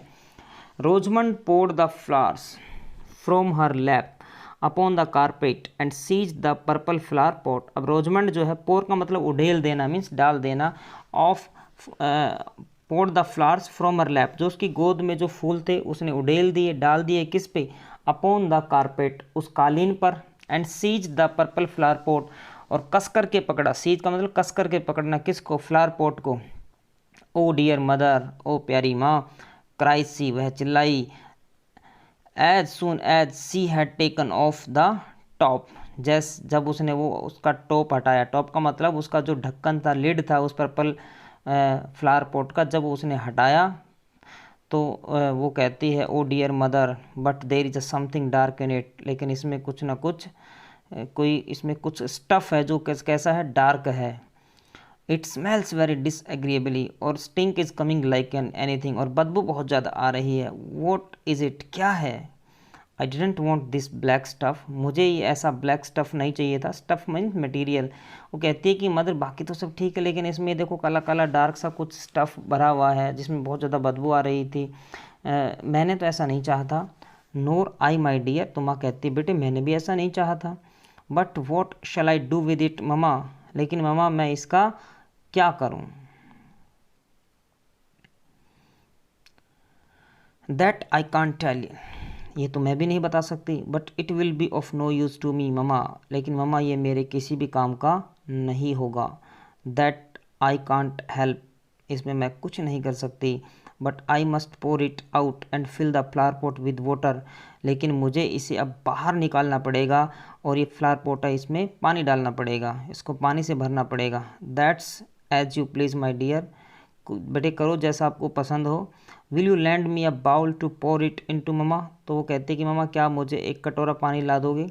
Rosamond poured the flowers from her lap upon the carpet and seize the purple flower pot. अब रोजमंड जो है, पोर का मतलब उड़ेल देना, मीन्स डाल देना, off poured the flowers from her lap, जो उसकी गोद में जो फूल थे उसने उड़ेल दिए, डाल दिए, किस पे, अपॉन द कारपेट, उस कालीन पर। And seize the purple flower pot, और कस करके पकड़ा, सीज का मतलब कस करके पकड़ना, किसको, फ्लावर पॉट को। ओ डियर मदर, ओ प्यारी माँ, क्राइज सी, वह चिल्लाई। As soon as she had taken off the top, जब उसने वो उसका टॉप हटाया, टॉप का मतलब उसका जो ढक्कन था, लिड था उस पर्पल फ्लावर पॉट का, जब उसने हटाया तो वो कहती है oh dear mother but there is a something dark in it, लेकिन इसमें कुछ ना कुछ कोई इसमें कुछ स्टफ़ है जो कैसा है, डार्क है। इट स्मेल्स वेरी डिसएग्रीएबली, और stink is coming like an anything, और बदबू बहुत ज़्यादा आ रही है। वॉट इज़ इट, क्या है। I didn't want this black stuff, मुझे ये ऐसा ब्लैक स्टफ़ नहीं चाहिए था। Stuff means material. वो कहती है कि मदर बाकी तो सब ठीक है, लेकिन इसमें देखो काला काला डार्क सा कुछ स्टफ़ भरा हुआ है जिसमें बहुत ज़्यादा बदबू आ रही थी। मैंने तो ऐसा नहीं चाहा था। नोर आई माई डियर, तो माँ कहती बेटे मैंने भी ऐसा नहीं चाहा था। But what shall I do with it mamma, लेकिन ममा मैं इसका क्या करूं। That I can't tell you, ये तो मैं भी नहीं बता सकती। But it will be of no use to me mamma, लेकिन ममा ये मेरे किसी भी काम का नहीं होगा। दैट आई कांट हेल्प, इसमें मैं कुछ नहीं कर सकती। But I must pour it out and fill the flower pot with water, लेकिन मुझे इसे अब बाहर निकालना पड़ेगा और ये फ्लावर पॉट है इसमें पानी डालना पड़ेगा, इसको पानी से भरना पड़ेगा। That's as you please my dear, बेटे करो जैसा आपको पसंद हो। Will you lend me a bowl to pour it into mamma, तो वो कहते कि ममा क्या मुझे एक कटोरा पानी ला दोगे।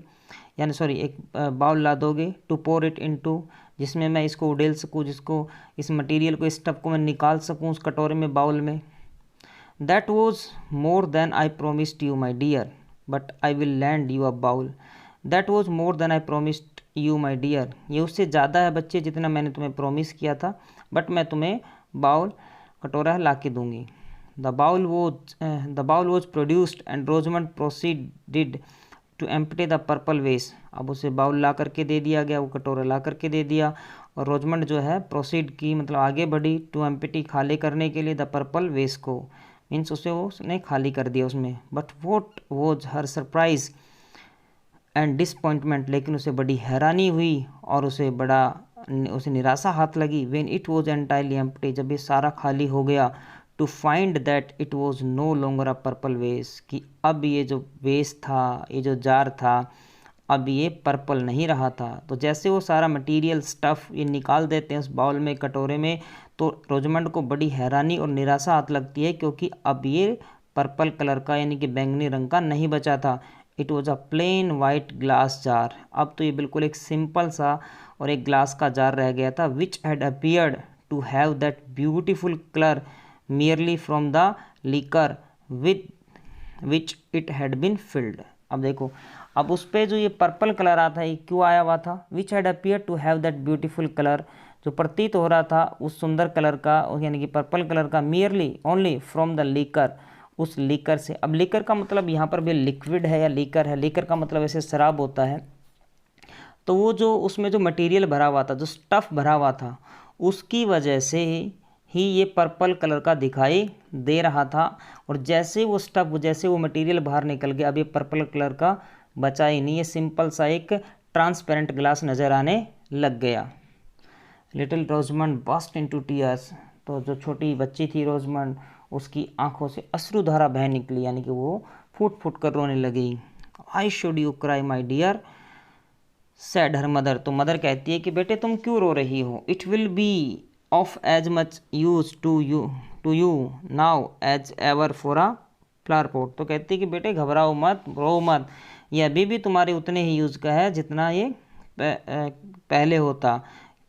यानी सॉरी एक बाउल ला दोगे, टू पोर इट इनटू, जिसमें मैं इसको उडेल सकूँ, जिसको इस मटेरियल को, इस स्टफ को मैं निकाल सकूँ उस कटोरे में, बाउल में। That was more than I promised you my dear, but I will lend you a bowl. That was more than I promised you my dear, ये उससे ज़्यादा है बच्चे जितना मैंने तुम्हें प्रोमिस किया था, बट मैं तुम्हें बाउल, कटोरा ला के दूंगी। The bowl was produced and Rosamond proceeded to empty the purple vase. अब उसे बाउल ला करके दे दिया गया, वो कटोरा ला करके दे दिया, और रोजमंड जो है प्रोसीड की मतलब आगे बढ़ी, टू एम्प्टी खाली करने के लिए, द पर्पल वेस को, मीन्स उसे उसने खाली कर दिया उसमें। But what was her surprise and disappointment, लेकिन उसे बड़ी हैरानी हुई और उसे निराशा हाथ लगी। When it was entirely empty, जब ये सारा खाली हो गया, to find that it was no longer a purple vase, कि अब ये जो वेस था, ये जो जार था, अब ये पर्पल नहीं रहा था। तो जैसे वो सारा मटेरियल स्टफ़ ये निकाल देते हैं उस बाउल में, कटोरे में, तो रोजमंड को बड़ी हैरानी और निराशा हाथ लगती है, क्योंकि अब ये पर्पल कलर का यानी कि बैंगनी रंग का नहीं बचा था। It was a plain white glass jar, अब तो ये बिल्कुल एक सिंपल सा और एक ग्लास का जार रह गया था, which had appeared to have that beautiful colour merely from the liquor with which it had been filled। अब देखो, अब उस पे जो ये पर्पल कलर आता है, ये क्यों आया हुआ था? which had appeared to have that beautiful color, जो प्रतीत हो रहा था उस सुंदर कलर का, यानी कि पर्पल कलर का, merely only from the liquor, उस लीकर से। अब लीकर का मतलब यहाँ पर भी लिक्विड है या लीकर है? लीकर का मतलब ऐसे शराब होता है। तो वो जो उसमें जो मटेरियल भरा हुआ था, जो स्टफ़ भरा हुआ था, उसकी वजह से ही ये पर्पल कलर का दिखाई दे रहा था। और जैसे वो स्टफ़, जैसे वो मटेरियल बाहर निकल गया, अब ये पर्पल कलर का बचा ही नहीं, ये सिंपल सा एक ट्रांसपेरेंट ग्लास नज़र आने लग गया। लिटिल रोजमंड बस्ट इनटू टीयर्स, तो जो छोटी बच्ची थी रोजमंड, उसकी आंखों से अश्रुधारा बह निकली, यानी कि वो फूट फूट कर रोने लगी। I should you cry my dear, said her mother, तो मदर कहती है कि बेटे तुम क्यों रो रही हो? It will be of as much use to you now as ever for a flower pot. तो कहती है कि बेटे घबराओ मत, रो मत, ये अभी भी तुम्हारे उतने ही यूज़ का है जितना ये पहले होता,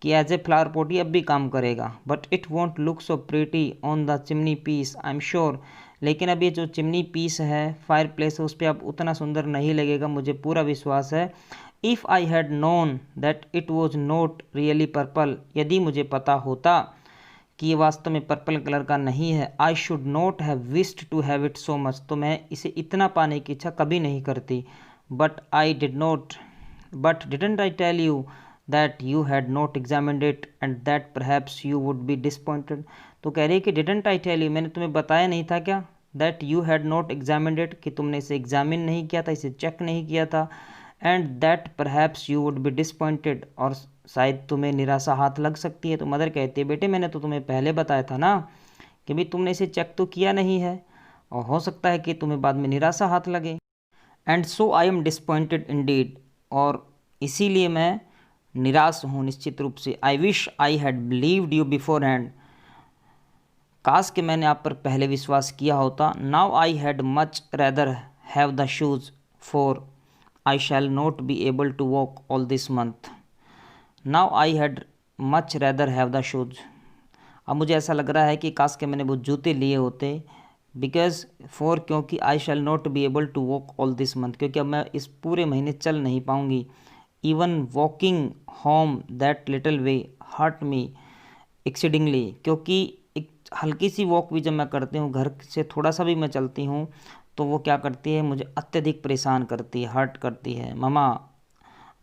कि एज ए फ्लावर पॉट ये अब भी काम करेगा। But it won't look so pretty on the chimney piece I am sure, लेकिन अब ये जो चिमनी पीस है, फायर प्लेस है, उस पर अब उतना सुंदर नहीं लगेगा, मुझे पूरा विश्वास है। If I had known that it was not really purple, यदि मुझे पता होता कि ये वास्तव में पर्पल कलर का नहीं है, I should not have wished to have it so much, तो मैं इसे इतना पाने की इच्छा कभी नहीं करती। But I did not, but didn't I tell you that you had not examined it and that perhaps you would be disappointed. तो कह रही है कि डिडंट आई टेल यू, मैंने तुम्हें बताया नहीं था क्या? That you had not examined it, कि तुमने इसे एग्जामिन नहीं किया था, इसे चेक नहीं किया था, and that perhaps you would be disappointed, और शायद तुम्हें निराशा हाथ लग सकती है। तो मदर कहती है बेटे मैंने तो तुम्हें पहले बताया था ना कि भाई तुमने इसे चेक तो किया नहीं है, और हो सकता है कि तुम्हें बाद में निराशा हाथ लगे। And so I am disappointed indeed, और इसीलिए मैं निराश हूँ निश्चित रूप से। I wish I had believed you beforehand, काश कि मैंने आप पर पहले विश्वास किया होता। Now I had much rather have the shoes for I shall not be able to walk all this month. Now I had much rather have the shoes, अब मुझे ऐसा लग रहा है कि काश के मैंने वो जूते लिए होते, बिकॉज फॉर, क्योंकि I shall not be able to walk all this month, क्योंकि अब मैं इस पूरे महीने चल नहीं पाऊँगी। Even walking home that little way hurt me exceedingly, क्योंकि एक हल्की सी वॉक भी जब मैं करती हूँ, घर से थोड़ा सा भी मैं चलती हूँ, तो वो क्या करती है, मुझे अत्यधिक परेशान करती है, हर्ट करती है। Mama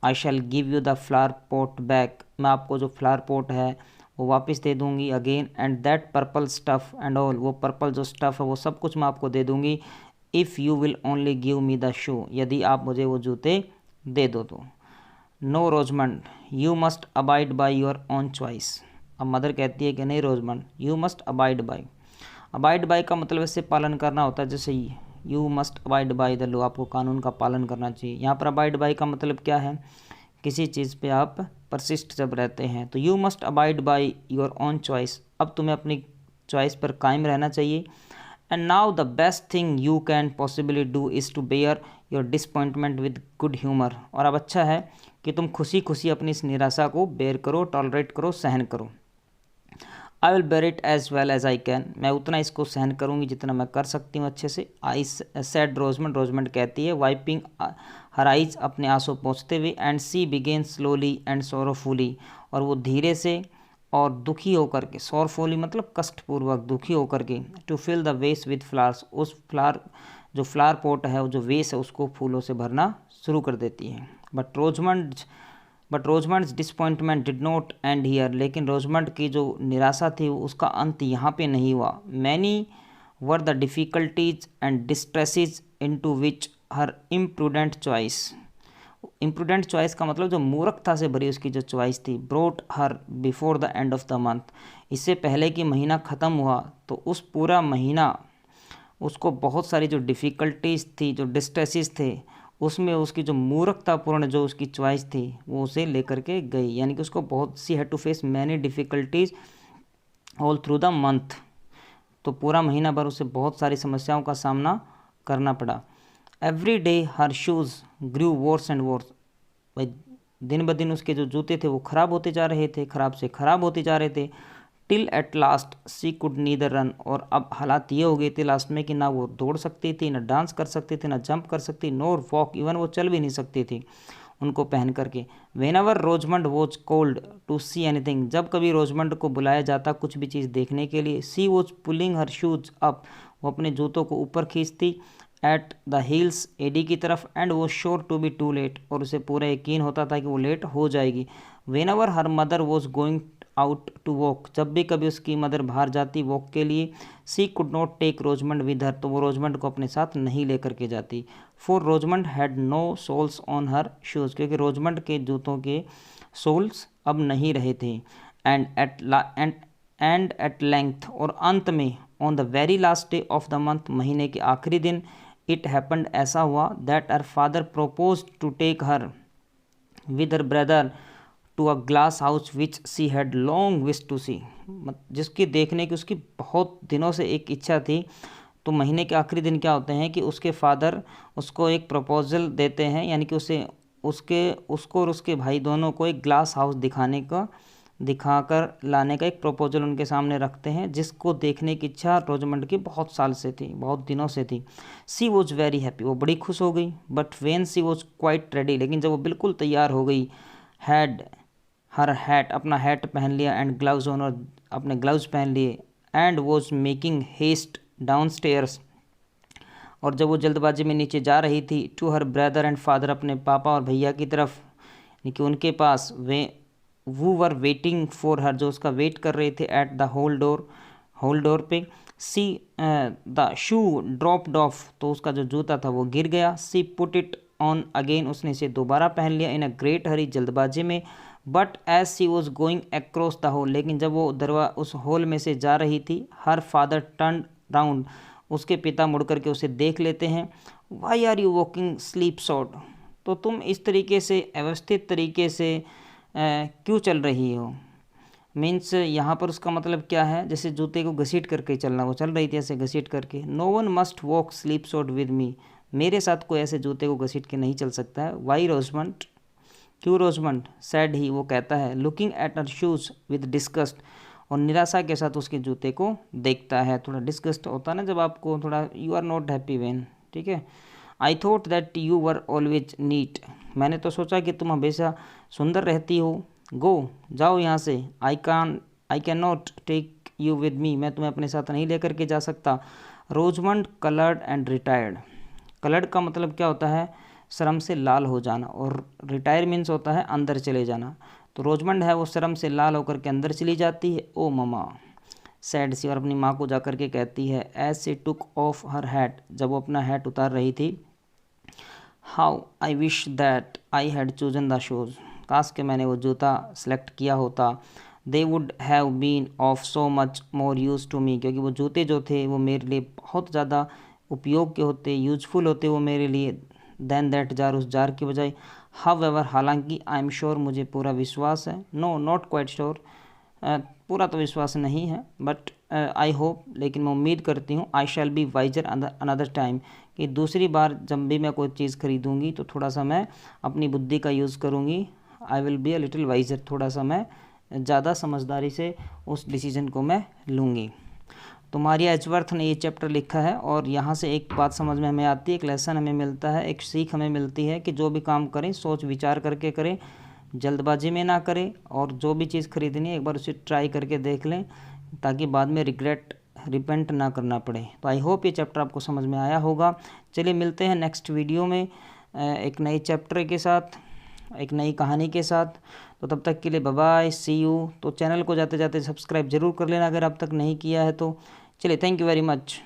I shell give you the flower pot back, मैं आपको जो फ्लावर पॉट है वो वापस दे दूँगी again, and that purple stuff and all, वो पर्पल जो स्टफ़ है वो सब कुछ मैं आपको दे दूँगी। If you will only give me the shoe, यदि आप मुझे वो जूते दे दो तो। No Rosamond you must abide by your own choice, अब मदर कहती है कि नहीं Rosamond, you must abide by, abide by का मतलब इससे पालन करना होता है, जैसे you must abide by the law, आपको कानून का पालन करना चाहिए। यहाँ पर अबाइड बाई का मतलब क्या है, किसी चीज़ पे आप परसिस्ट जब रहते हैं, तो you must abide by your own choice, अब तुम्हें अपनी चॉइस पर कायम रहना चाहिए। And now the best thing you can possibly do is to bear your disappointment with good humour. और अब अच्छा है कि तुम खुशी खुशी अपनी इस निराशा को बेयर करो, टॉलरेट करो, सहन करो। I will bear it as well as I can, मैं उतना इसको सहन करूँगी जितना मैं कर सकती हूँ अच्छे से। आई सेड रोजमंड, रोजमंड कहती है, वाइपिंग हर आइज, अपने आंसू पोंछते हुए। And she began slowly and sorrowfully, और वो धीरे से और दुखी होकर के, सोरफुली मतलब कष्टपूर्वक, दुखी होकर के, टू फिल द वेस विद फ्लावर्स, उस फ्लावर जो फ्लावर पॉट है, जो वेस है, उसको फूलों से भरना शुरू कर देती है। But Rosamund's disappointment did not end here, लेकिन रोजमंड की जो निराशा थी उसका अंत यहाँ पे नहीं हुआ। Many were the difficulties and distresses into which her imprudent choice, imprudent choice का मतलब जो मूर्खता से भरी उसकी जो चॉइस थी, brought her before the end of the month, इससे पहले कि महीना ख़त्म हुआ तो उस पूरा महीना उसको बहुत सारी जो डिफ़िकल्टीज थी, जो डिस्ट्रेसेस थे, उसमें उसकी जो मूर्खतापूर्ण जो उसकी चॉइस थी वो उसे लेकर के गई। यानी कि उसको बहुत सी had to face many difficulties all through the month, तो पूरा महीना भर उसे बहुत सारी समस्याओं का सामना करना पड़ा। Every day her shoes grew worse and worse, भाई दिन ब दिन उसके जो जूते थे वो ख़राब होते जा रहे थे, ख़राब से ख़राब होते जा रहे थे। Till at last she could neither run, और अब हालात ये हो गए थे लास्ट में कि ना वो दौड़ सकती थी, ना डांस कर सकती थी, ना जंप कर सकती, नोर वॉक, इवन वो चल भी नहीं सकती थी उनको पहन करके। Whenever Rosamund was cold to see anything, जब कभी रोजमंड को बुलाया जाता कुछ भी चीज़ देखने के लिए, she was pulling her shoes up, वो अपने जूतों को ऊपर खींचती, एट द हील्स, एडी की तरफ, एंड वो sure to be too late, और उसे पूरा यकीन होता था कि वो लेट हो जाएगी। Whenever her mother was going out to walk, जब भी कभी उसकी मदर बाहर जाती वॉक के लिए, she could not take Rosamund with her, तो वो रोजमंड को अपने साथ नहीं लेकर के जाती। For Rosamund had no soles on her shoes, क्योंकि रोजमंड के जूतों के सोल्स अब नहीं रहे थे। एंड एट लेंथ, और अंत में, on the very last day of the month, महीने के आखिरी दिन, इट हैपन्ड, ऐसा हुआ, that her father propose to take her with her brother to a glass house which she had long wish to see, जिसकी देखने की उसकी बहुत दिनों से एक इच्छा थी। तो महीने के आखिरी दिन क्या होते हैं कि उसके फादर उसको एक प्रपोजल देते हैं, यानी कि उसको और उसके भाई दोनों को एक ग्लास हाउस दिखाकर लाने का एक प्रपोजल उनके सामने रखते हैं, जिसको देखने की इच्छा रोजमंड की बहुत साल से थी, बहुत दिनों से थी। सी वॉज वेरी हैप्पी, वो बड़ी खुश हो गई। But when she was quite ready, लेकिन जब वो बिल्कुल तैयार हो गई, हैड हर हैट, अपना हैट पहन लिया, एंड ग्लव्स ऑन, और अपने ग्लव्स पहन लिए, and was making haste downstairs, और जब वो जल्दबाजी में नीचे जा रही थी, to her brother and father, अपने पापा और भैया की तरफ, यानी कि उनके पास, वो वर वेटिंग फॉर हर, जो उसका वेट कर रहे थे, एट द होल डोर पे। See the shoe dropped of, तो उसका जो जूता था वो गिर गया। सी पुट इट ऑन अगेन, उसने इसे दोबारा पहन लिया, इन अ ग्रेट हरी, जल्दबाजी में। But as she was going across the hall, लेकिन जब वो उस होल में से जा रही थी, हर फादर टर्न राउंड, उसके पिता मुड़ करके उसे देख लेते हैं। Why are you walking slipshod, तो तुम इस तरीके से अव्यवस्थित तरीके से क्यों चल रही हो। मीन्स यहाँ पर उसका मतलब क्या है, जैसे जूते को घसीट करके चलना, वो चल रही थी ऐसे घसीट करके। No one must walk slipshod with me, मेरे साथ कोई ऐसे जूते को घसीट के नहीं चल सकता है। वाई रोजमंड, क्यों रोजमंड, सैड ही, वो कहता है, looking at her shoes with disgust, और निराशा के साथ उसके जूते को देखता है। थोड़ा डिस्गस्ट होता है ना जब आपको थोड़ा, you are not happy when, ठीक है। I thought that you were always neat, मैंने तो सोचा कि तुम हमेशा सुंदर रहती हो। गो, जाओ यहाँ से। I can not take you with me, मैं तुम्हें अपने साथ नहीं लेकर के जा सकता। Rosamond coloured and retired, coloured का मतलब क्या होता है, शर्म से लाल हो जाना, और रिटायर मीन्स होता है अंदर चले जाना। तो रोजमंड है वो शर्म से लाल होकर के अंदर चली जाती है। ओ ममा, सैड सी, और अपनी माँ को जाकर के कहती है, as she took off her hat, जब वो अपना हैट उतार रही थी, how I wish that I had chosen the shoes, काश के मैंने वो जूता सेलेक्ट किया होता। They would have been of so much more use to me, क्योंकि वो जूते जो थे वो मेरे लिए बहुत ज़्यादा उपयोग के होते, यूजफुल होते वो मेरे लिए, देन दैट जार, उस जार की बजाय। हाउ एवर, हालांकि, आई एम श्योर, मुझे पूरा विश्वास है, नो नॉट क्वाइट श्योर, पूरा तो विश्वास नहीं है, बट आई होप, लेकिन मैं उम्मीद करती हूँ, I shall be wiser another time, कि दूसरी बार जब भी मैं कोई चीज़ खरीदूँगी तो थोड़ा सा मैं अपनी बुद्धि का यूज़ करूँगी। I will be a little wiser, थोड़ा सा मैं ज़्यादा समझदारी से उस डिसीज़न को मैं लूँगी। तो मारिया एचवर्थ ने ये चैप्टर लिखा है और यहाँ से एक बात समझ में हमें आती है, एक लेसन हमें मिलता है, एक सीख हमें मिलती है कि जो भी काम करें सोच विचार करके करें, जल्दबाजी में ना करें, और जो भी चीज़ खरीदनी है एक बार उसे ट्राई करके देख लें ताकि बाद में रिपेंट ना करना पड़े। तो आई होप ये चैप्टर आपको समझ में आया होगा। चलिए मिलते हैं नेक्स्ट वीडियो में एक नए चैप्टर के साथ, एक नई कहानी के साथ। तो तब तक के लिए बाय बाय, सी यू। तो चैनल को जाते जाते सब्सक्राइब जरूर कर लेना अगर अब तक नहीं किया है तो। चलिए, थैंक यू वेरी मच।